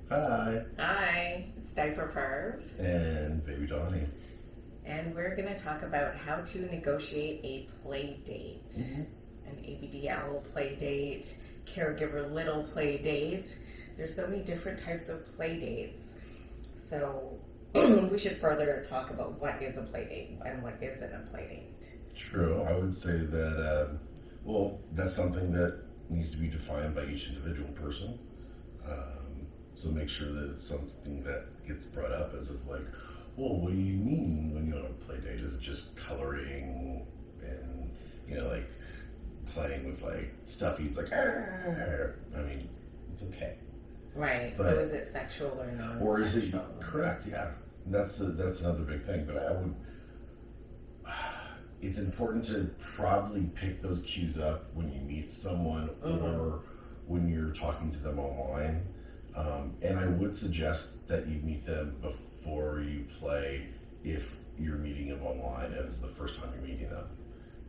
Hi. Hi, it's diaperperv, And Baby Donnie. and we're going to talk about how to negotiate a play date. Mm-hmm. An ABDL play date, caregiver little play date. There's so many different types of play dates. So we should further talk about what is a play date and what isn't a play date. True. I would say that, that's something that needs to be defined by each individual person. So make sure that it's something that gets brought up as if like, well, what do you mean when you're on a play date? Is it just coloring and, like playing with like stuffies like, "Arr." I mean, it's okay. Right. But, so is it sexual or not? Or is it correct? Yeah. That's another big thing. But it's important to probably pick those cues up when you meet someone or when you're talking to them online. And I would suggest that you meet them before you play if you're meeting them online and it's the first time you're meeting them.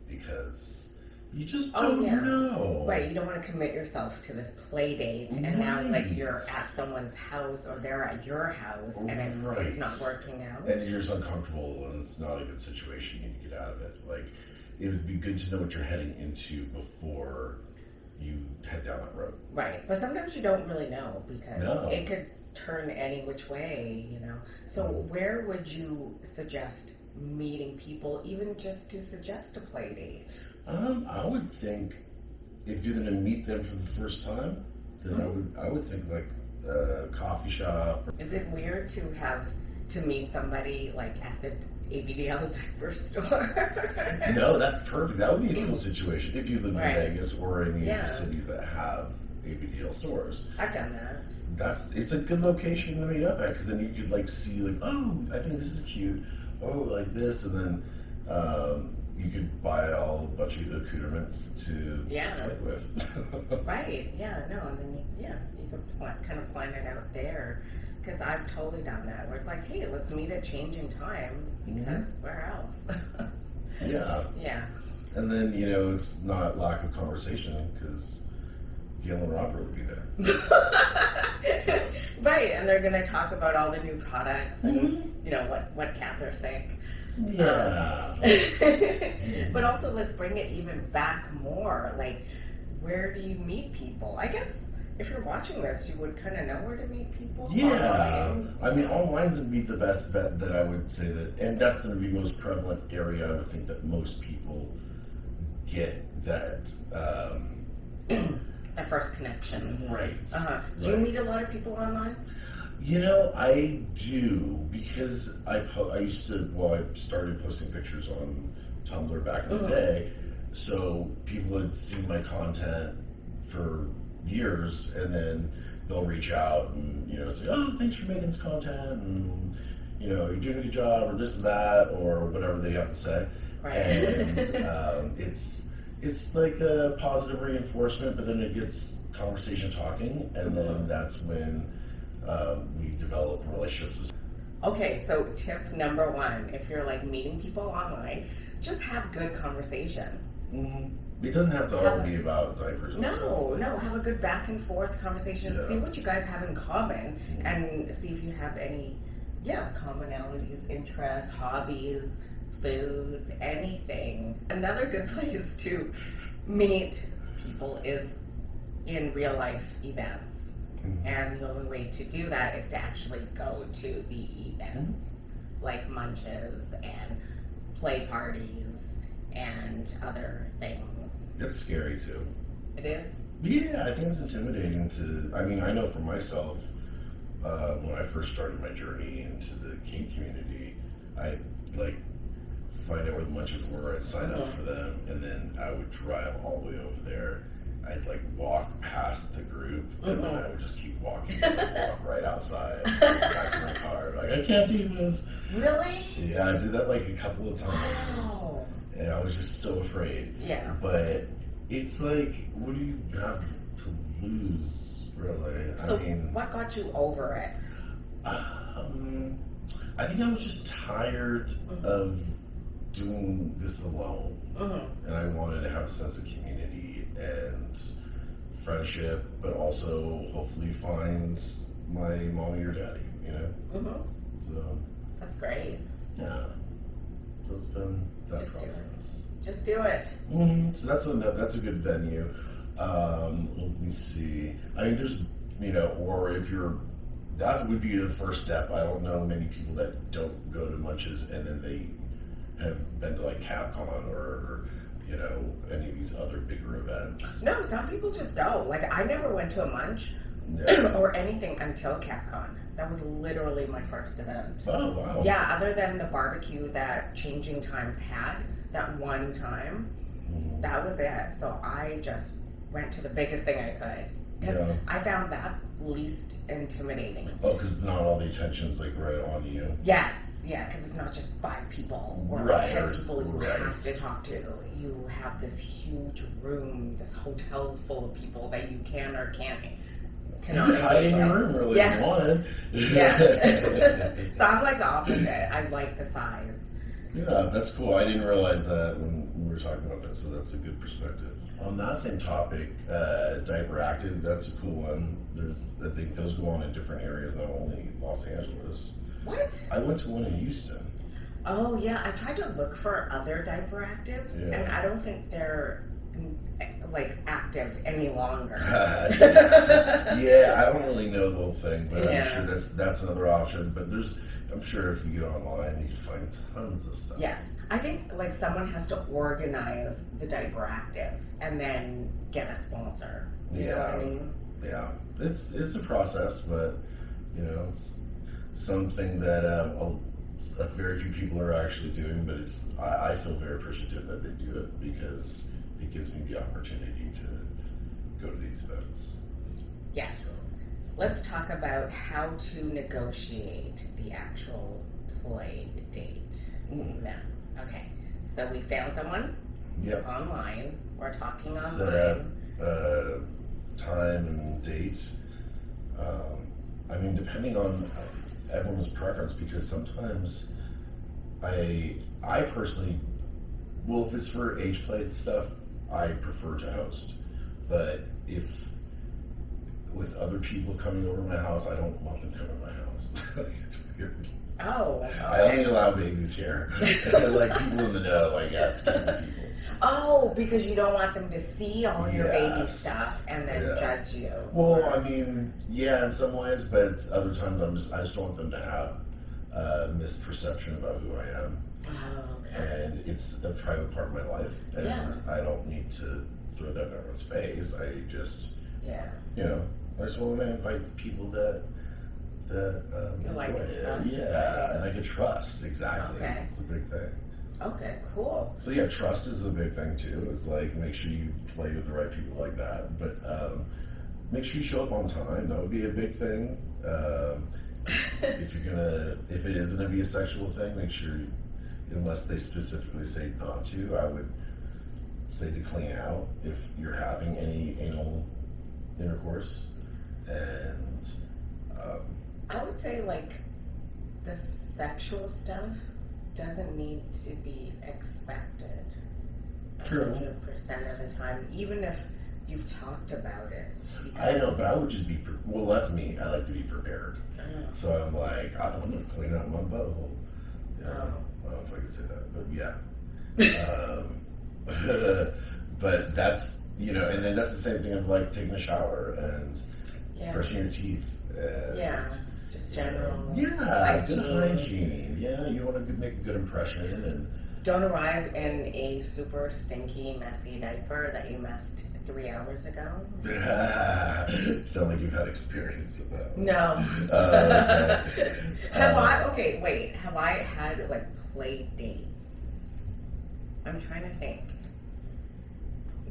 Because you just don't know. Right, you don't want to commit yourself to this play date and now like you're at someone's house or they're at your house and then it's not working out. And you're just uncomfortable and it's not a good situation. You need to get out of it. Like, it would be good to know what you're heading into before you head down that road. Right, but sometimes you don't really know because it could turn any which way, So where would you suggest meeting people, even just to suggest a play date? I would think if you're going to meet them for the first time, then I would think like a coffee shop. Is it weird to meet somebody like at the ABDL diaper store? No, that's perfect. That would be a cool situation if you live in Vegas or any of the cities that have ABDL stores. I've done that. It's a good location to meet up at because then you could like see like, oh, I think this is cute. Oh, like this, and then you could buy a bunch of accoutrements to play with. Right. Yeah. No. And then you could kind of plan it out there. Because I've totally done that, where it's like, hey, let's meet at changing times, because where else? Yeah. And then, it's not lack of conversation, because Gail and Robert would be there. So. Right, and they're going to talk about all the new products and, what cats are sick. Yeah. But also, let's bring it even back more. Like, where do you meet people? I guess if you're watching this, you would kind of know where to meet people. Yeah. Online. I mean, online's would be the best bet that I would say that, and that's going to be the most prevalent area. I would think that most people get that. That first connection. Right. Do you meet a lot of people online? I do, because I started posting pictures on Tumblr back in the day, so people had seen my content for years, and then they'll reach out and, say, oh, thanks for making this content, and, you're doing a good job, or this and that, or whatever they have to say. Right. And it's like a positive reinforcement, but then it gets conversation talking, and then that's when we develop relationships. Okay, so tip number 1, if you're like meeting people online, just have good conversation. It doesn't have to all be about diapers and stuff. No, have a good back and forth conversation. See what you guys have in common and see if you have any commonalities, interests, hobbies, foods, anything. Another good place to meet people is in real life events. And the only way to do that is to actually go to the events, like munches and play parties and other things. It's scary too. It is? Yeah, I think it's intimidating I know for myself, when I first started my journey into the kink community, I'd find out where the munches were, I'd sign up for them, and then I would drive all the way over there. I'd walk past the group, and then I would just keep walking and walk right outside, back to my car. I can't do this. Really? Yeah, I did that a couple of times. Wow. And I was just so afraid. Yeah. But it's what do you have to lose, really? So what got you over it? I think I was just tired of doing this alone. And I wanted to have a sense of community and friendship, but also hopefully find my mommy or daddy, you know? Mm-hmm. So, That's great. yeah. So it's been that Just do it. process. Just do it. Mm-hmm. So that's a good venue. Let me see. I mean, there's, you know, or if you're, that would be the first step. I don't know many people that don't go to Munches and then they have been to like Capcon or you know, any of these other bigger events. No, some people just go. Like, I never went to a Munch Yeah. or anything until CapCon. That was literally my first event. Oh, wow. Yeah, other than the barbecue that Changing Times had that one time, that was it. So I just went to the biggest thing I could. Because I found that least intimidating. Oh, because not all the attention's like right on you. Yes, yeah, because it's not just 5 people or Right, 10 people you right. have to talk to. You have this huge room, this hotel full of people that you can or cannot You could hide in your room really if you wanted. Yeah. So I'm like the opposite. I like the size. Yeah, that's cool. I didn't realize that when we were talking about this, so that's a good perspective. On that same topic, Diaper Active, that's a cool one. I think those go on in different areas, not only Los Angeles. What? I went to one in Houston. Oh, yeah. I tried to look for other diaper actives, Yeah. and I don't think they're like active any longer. Yeah, I don't really know the whole thing, but Yeah. I'm sure that's another option. But I'm sure if you get online, you can find tons of stuff. Yes. I think like someone has to organize the diaper actives and then get a sponsor. You know what I mean? Yeah, it's a process, but you know, it's something that very few people are actually doing. But I feel very appreciative that they do it because it gives me the opportunity to go to these events. Yes. Let's talk about how to negotiate the actual play date. Now, okay. So we found someone online. We're talking online. Set up time and date. I mean, depending on everyone's preference, because sometimes I personally, well, if it's for age play stuff, I prefer to host. But if with other people coming over to my house, I don't want them coming to my house. It's weird. Oh, okay. I only allow babies here. Like people in the know, I guess. Kind of people. Oh, because you don't want them to see all your baby Yes. stuff and then judge you. Well, I mean, yeah, in some ways, but other times I just don't want them to have a misperception about who I am. Oh, okay. And it's a private part of my life, and I don't need to throw that in everyone's face. I just, you know, I just want to invite people that enjoy like and it. trust. Yeah, and I can trust, exactly. Okay. It's a big thing. Okay, cool. So yeah, trust is a big thing too. It's like make sure you play with the right people like that. But make sure you show up on time. That would be a big thing. If it is gonna be a sexual thing, make sure, unless they specifically say not to, I would say to clean out if you're having any anal intercourse. And I would say like the sexual stuff doesn't need to be expected True. 100% of the time, even if you've talked about it. I know, but I would just be, well, that's me. I like to be prepared. So I'm like, I'm going to clean out my butthole. Yeah, I don't know if I could say that, but yeah. But that's, you know, and then that's the same thing of like taking a shower and brushing your teeth. And, just general good hygiene. hygiene. Yeah, you want to make a good impression. And don't arrive in a super stinky, messy diaper that you messed 3 hours ago. Sound like you've had experience with that. No. Okay. Have I had like play dates? I'm trying to think.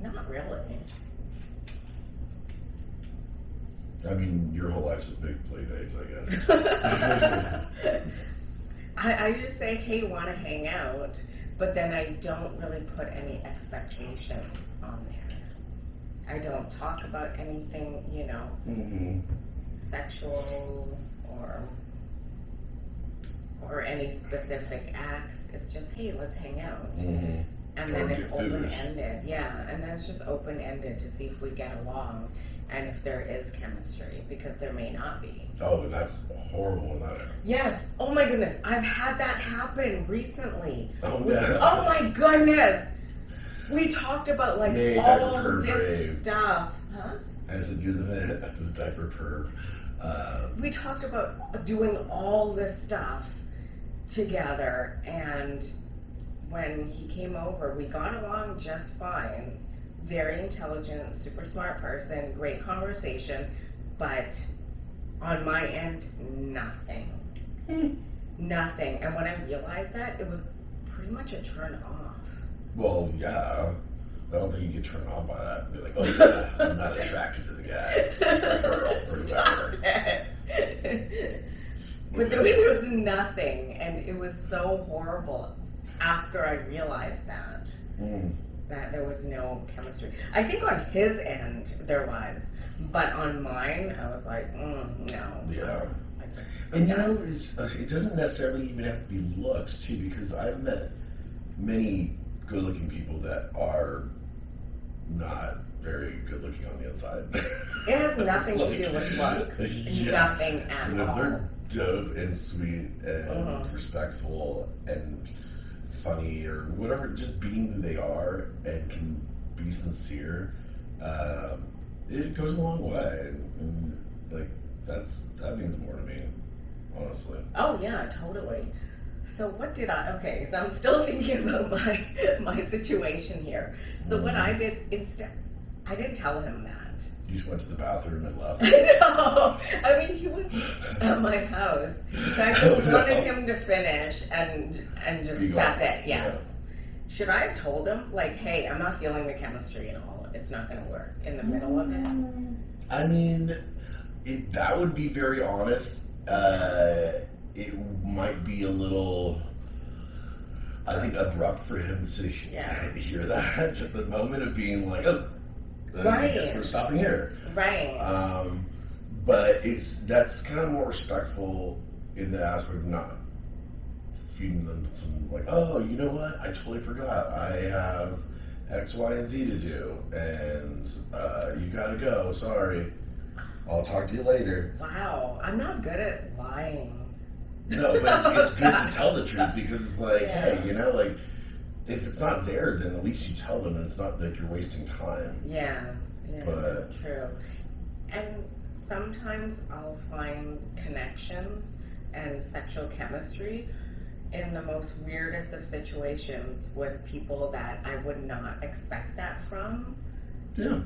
Not really. I mean, your whole life's a big play dates, I guess. I just say, hey, want to hang out, but then I don't really put any expectations on there. I don't talk about anything, you know, sexual or any specific acts. It's just, hey, let's hang out. And then it's open-ended. Yeah, and then it's just open-ended to see if we get along. and if there is chemistry, because there may not be. Oh, that's horrible. Yes. Oh my goodness. I've had that happen recently. Oh, no. Oh my goodness. We talked about like Yay, all diaper this perv. stuff. Huh? I said, that's a diaper perv. We talked about doing all this stuff together, and when he came over, we got along just fine. Very intelligent, super smart person, great conversation, but on my end, nothing. Nothing. And when I realized that, it was pretty much a turn off. Well, yeah. I don't think you get turned on by that and be like, oh yeah, I'm not attracted to the guy or girl or whoever. But there was nothing, and it was so horrible after I realized that. That there was no chemistry. I think on his end there was, but on mine I was like, no. Yeah. And you know, it doesn't necessarily even have to be looks too, because I've met many good-looking people that are not very good-looking on the inside. It has nothing to do with looks. Yeah. Nothing at And if all. they're dope and sweet and respectful and funny or whatever, just being who they are and can be sincere, it goes a long way. And like that means more to me, honestly. Oh yeah, totally. So what did okay, so I'm still thinking about my situation here. So what I did instead, I didn't tell him that. You just went to the bathroom and left. No, I mean he was at my house, so I just wanted him to finish and just that's it. Yes. Yeah. Should I have told him like, hey, I'm not feeling the chemistry at all. It's not going to work in the middle of it. I mean, that would be very honest. It might be a little, I think, abrupt for him to hear that at the moment of being like, oh, I guess we're stopping here. Right. But that's kind of more respectful in the aspect of not feeding them some like, oh, you know what? I totally forgot. I have X, Y, and Z to do, and you gotta go. Sorry. I'll talk to you later. Wow, I'm not good at lying. No, but it's good to tell the truth because, like, hey, you know, like, if it's not there, then at least you tell them, and it's not like you're wasting time. Yeah, but true. And sometimes I'll find connections and sexual chemistry in the most weirdest of situations with people that I would not expect that from. Yeah.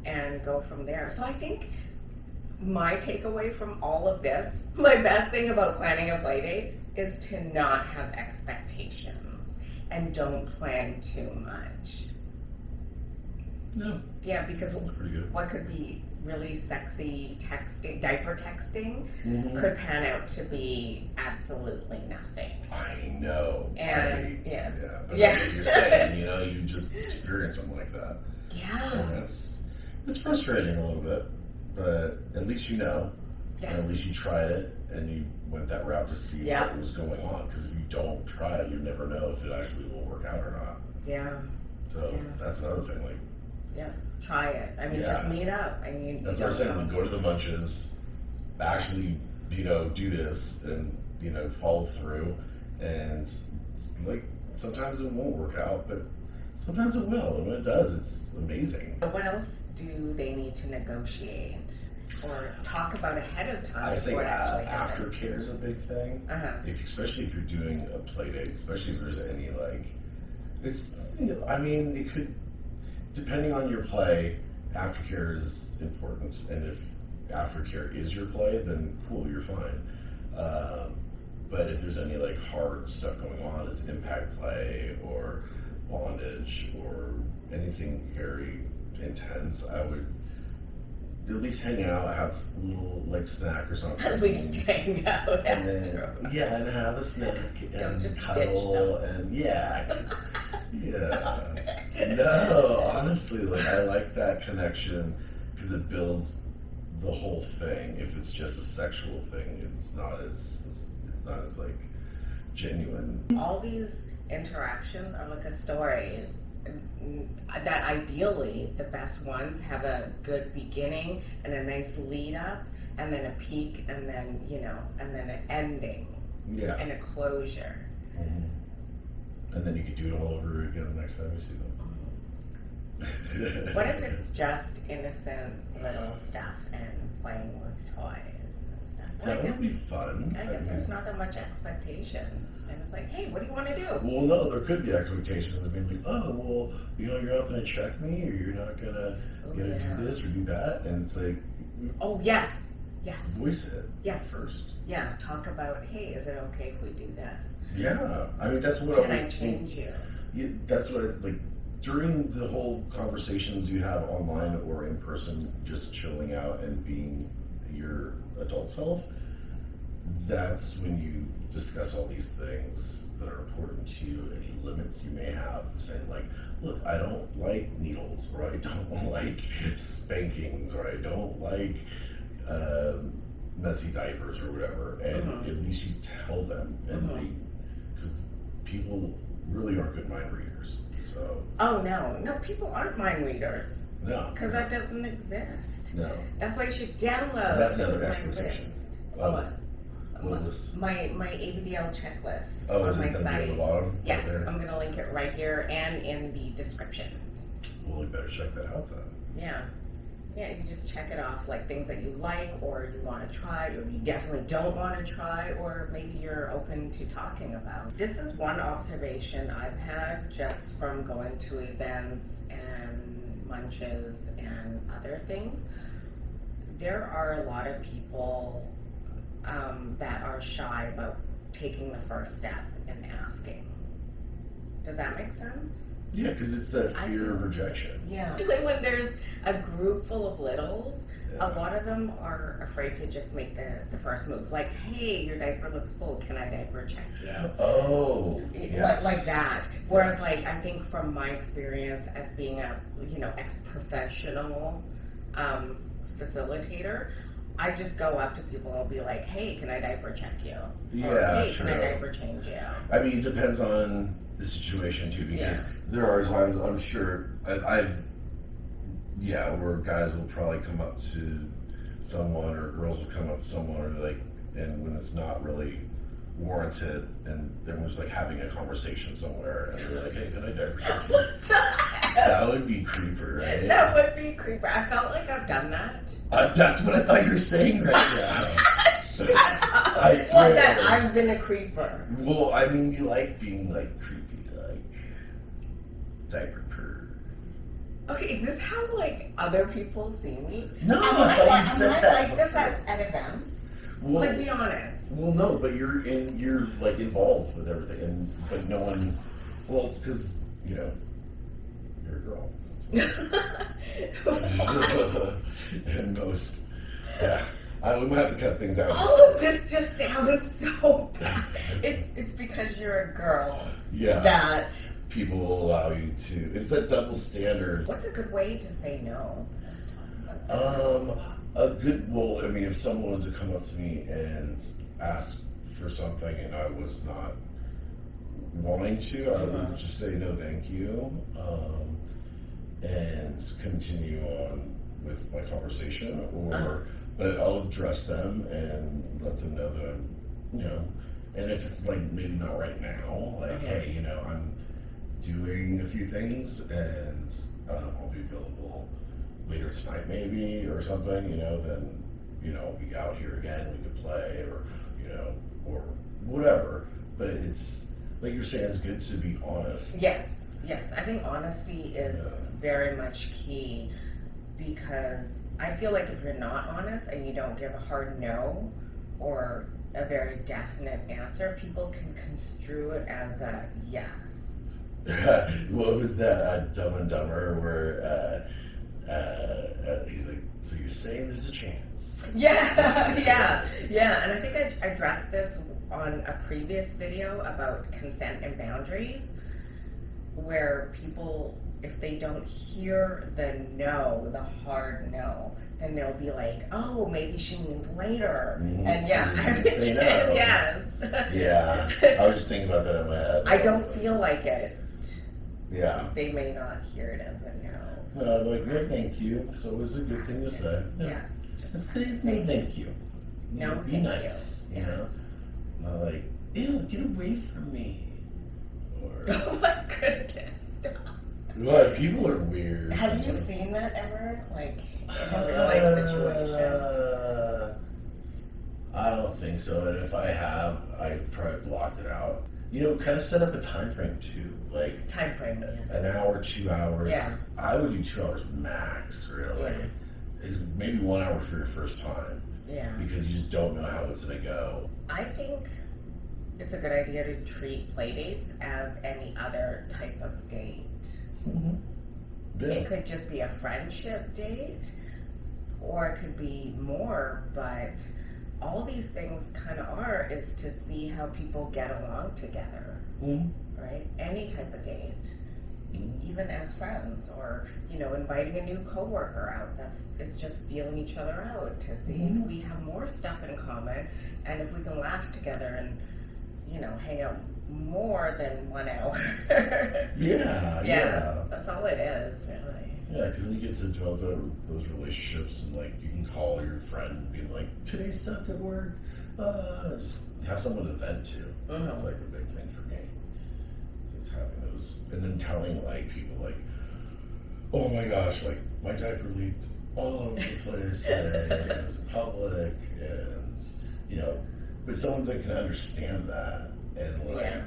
And go from there. So I think my takeaway from all of this, my best thing about planning a playdate is to not have expectations and don't plan too much. No. Yeah, because pretty good. What could be really sexy texting, diaper texting, could pan out to be absolutely nothing. I know. And but that's what you're saying. You know, you just experience something like that. Yeah. And it's frustrating a little bit, but at least you know. Yes. And at least you tried it and you went that route to see what was going on. Because if you don't try it, you never know if it actually will work out or not. Yeah. So that's another thing. Like, try it. I mean, just meet up. I mean, that's what I'm saying. Like, go to the munches, actually, you know, do this and, you know, follow through. And, like, sometimes it won't work out, but sometimes it will. And when it does, it's amazing. So what else do they need to negotiate or talk about ahead of time? I say aftercare is a big thing. Especially if you're doing a play date, especially if there's any, like, I mean, it could, depending on your play, aftercare is important. And if aftercare is your play, then cool, you're fine. But if there's any like hard stuff going on as impact play or bondage or anything very intense, I would at least hang out, have a little like snack or something. At least hang out. And then, and have a snack and just cuddle and no, honestly, like I like that connection because it builds the whole thing. If it's just a sexual thing, it's not as like genuine. All these interactions are like a story that ideally the best ones have a good beginning and a nice lead up and then a peak and then, you know, and then an ending and a closure. And then you could do it all over again the next time you see them. What if it's just innocent little stuff and playing with toys and stuff? That would be fun. I guess there's not that much expectation. And it's like, hey, what do you want to do? Well, no, there could be expectations of being like, oh, well, you know, you're not going to check me, or you're not going to, do this or do that, and it's like, oh yes, voice it, first. Yeah, talk about, hey, is it okay if we do this? Yeah, I mean that's what Can I change you? Yeah, that's what like during the whole conversations you have online or in person, just chilling out and being your adult self. That's when you discuss all these things that are important to you, any limits you may have, saying like, look, I don't like needles, or I don't like spankings, or I don't like messy diapers or whatever, and at least you tell them, and because people really aren't good mind readers. So no, people aren't mind readers. No, because that doesn't exist. No, that's why you should download. That's another expectation. What list? My ABDL checklist. Oh, is it going to be at the bottom? Yes, right, I'm going to link it right here and in the description. Well, we better check that out then. Yeah, you just check it off, like things that you like or you want to try or you definitely don't want to try or maybe you're open to talking about. This is one observation I've had just from going to events and munches and other things. There are a lot of people that are shy about taking the first step and asking. Does that make sense? Yeah, because it's the fear of rejection. Yeah. Usually when there's a group full of littles, a lot of them are afraid to just make the first move. Like, hey, your diaper looks full. Can I diaper check you? Oh, yes. Like that. Whereas, like, I think from my experience as being a, ex-professional facilitator, I just go up to people and I'll be like, hey, can I diaper check you? Yeah, or, hey, sure. Can I diaper change you? I mean, it depends on the situation too, because there are times I'm sure where guys will probably come up to someone or girls will come up to someone or like, and when it's not really warranted and everyone's like having a conversation somewhere and they're like, hey, can I diaper check you? That would be creeper, right? That would be creeper. I felt like I've done that. That's what I thought you were saying right now. Shut up. I swear. Well, that I've been a creeper. Well, I mean, you like being like creepy, like diaperperv. Okay, is this how like other people see me? No, I thought you said that like this at events. Well, like, be honest. Well, no, but you're like involved with everything, but no one. Well, it's because you're a girl. And most, we might have to cut things out. All of this just sounds so bad. It's because you're a girl. Yeah. That people will allow you to. It's that double standard. What's a good way to say no? If someone was to come up to me and ask for something and I was not wanting to, I would just say no, thank you, and continue on with my conversation, but I'll address them and let them know that I'm, and if it's like maybe not right now, like, hey, I'm doing a few things and I'll be available later tonight maybe or something, then, I'll be out here again, we could play or whatever. But it's, like you're saying, it's good to be honest. Yes. I think honesty is very much key because I feel like if you're not honest and you don't give a hard no or a very definite answer, people can construe it as a yes. What was that Dumb and Dumber where he's like, so you're saying there's a chance? Yeah. And I think I addressed this on a previous video about consent and boundaries, where people, if they don't hear the no, the hard no, then they'll be like, oh, maybe she means later. Mm-hmm. And say no. Yes. Yeah. I was just thinking about that in my head. I don't feel like it. Yeah. they may not hear it as a no. No, like, no, thank you. It's always a good thing to say. Yes. Just say no, thank you. No, be thank nice, you. you know? Not like, ew, get away from me. Or, Oh my goodness, stop. what? People are weird. Have you sometimes. seen that ever? Like, in a real life situation? I don't think so. And if I have, I probably blocked it out. You know, kind of set up a time frame too. Like, Time frame, yes. an hour, 2 hours. Yeah. I would do 2 hours max, really. Yeah. Maybe 1 hour for your first time. Yeah. Because you just don't know how it's going to go. I think it's a good idea to treat Playdates as any other type of date. Mm-hmm. Yeah. It could just be a friendship date, or it could be more, but all these things kind of is to see how people get along together, Mm-hmm. right? Any type of date, Mm-hmm. even as friends, or, you know, inviting a new coworker out. It's just feeling each other out to see Mm-hmm. if we have more stuff in common, and if we can laugh together and, you know, hang out more than 1 hour. Yeah. That's all it is, really. Yeah, because then you get to develop those relationships, and like you can call your friend and be like, "Today sucked at work." Just have someone to vent to. Mhm. That's like a big thing for me. It's having those, and then telling like people like, "Oh my gosh, like my diaper leaked all over the place today. It was in public," and you know, but someone that can understand that and like. Yeah.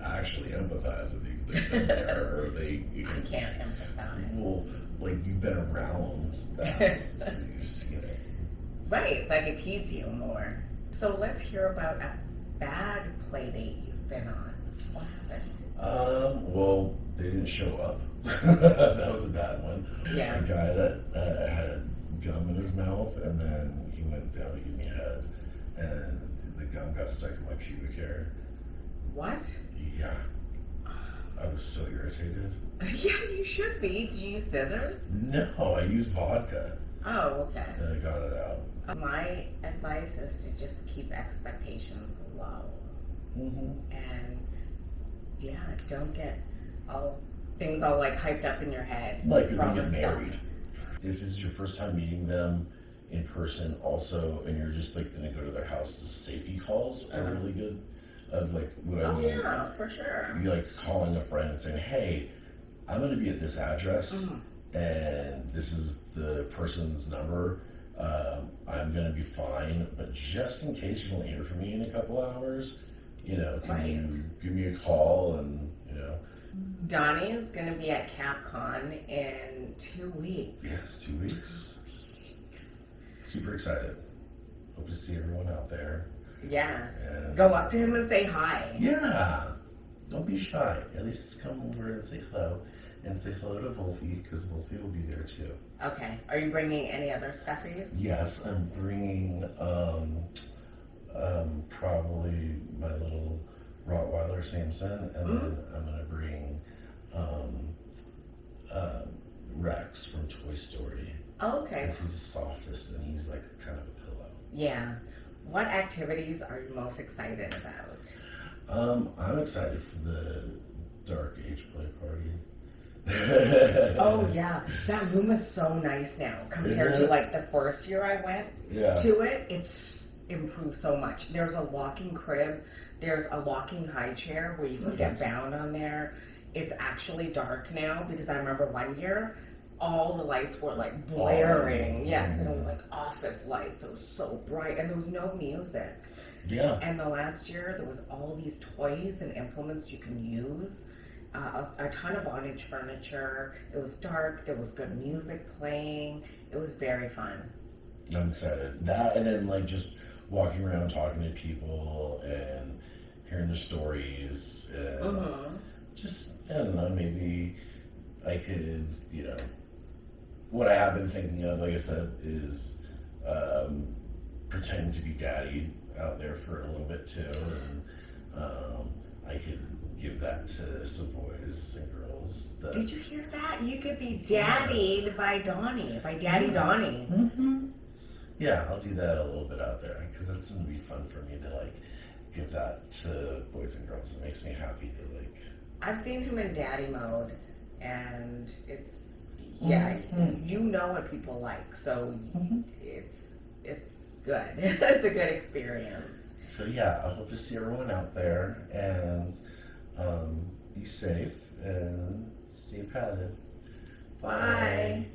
Actually empathize with these things. They've been there, or you I can't empathize. well, like you've been around that, so you've seen it. Right, so I can tease you more. So let's hear about a bad play date you've been on. What happened? Well, they didn't show up. That was a bad one. Yeah. A guy that had gum in his mouth, and then he went down to give me a head, and the gum got stuck in my pubic hair. What? Yeah. I was so irritated. Yeah, you should be. Did you use scissors? No, I used vodka, Oh, okay. and I got it out. My advice is to just keep expectations low. Mm-hmm. And yeah, don't get things all like hyped up in your head. Like if from you the get start. married. If it's your first time meeting them in person also, and you're just like gonna go to their house, the safety calls are really good. Of like what I Oh mean. yeah, for sure. You like calling a friend and saying, "Hey, I'm gonna be at this address, and this is the person's number. I'm gonna be fine, but just in case you won't hear from me in a couple hours, you know, can you give me a call?" And you know, Donnie is going to be at Capcon in 2 weeks. yes, 2 weeks. Super excited. Hope to see everyone out there. Yes. And Go up to him and say hi. yeah, don't be shy. At least come over and say hello. And say hello to Wolfie, because Wolfie will be there too. Okay. Are you bringing any other stuffies? Yes, I'm bringing probably my little Rottweiler Samson, and then I'm gonna bring Rex from Toy Story. Oh, okay. Because he's the softest, and he's like kind of a pillow. Yeah. What activities are you most excited about? I'm excited for the Dark Age play party. Oh yeah, that room is so nice now compared Isn't to it? like the first year I went Yeah. to it. It's improved so much. There's a locking crib. There's a locking high chair where you can get bound on there. It's actually dark now because I remember one year all the lights were like blaring. Yes, and it was like office lights. It was so bright and there was no music. Yeah. And the last year there was all these toys and implements you can use. A ton of bondage furniture. It was dark. There was good music playing. It was very fun. I'm excited. That, and then like just walking around talking to people and hearing their stories, and just, I don't know, maybe I could, you know, what I have been thinking of, like I said, is pretending to be daddy out there for a little bit too, and I could give that to some boys and girls. That, Did you hear that? You could be daddied by Donnie, by Daddy Donnie. Mm-hmm. Yeah, I'll do that a little bit out there because it's gonna be fun for me to like give that to boys and girls. It makes me happy to like I've seen him in daddy mode, and it's you know what people like, so it's good. It's a good experience. So yeah, I hope to see everyone out there, and be safe and stay padded. Bye.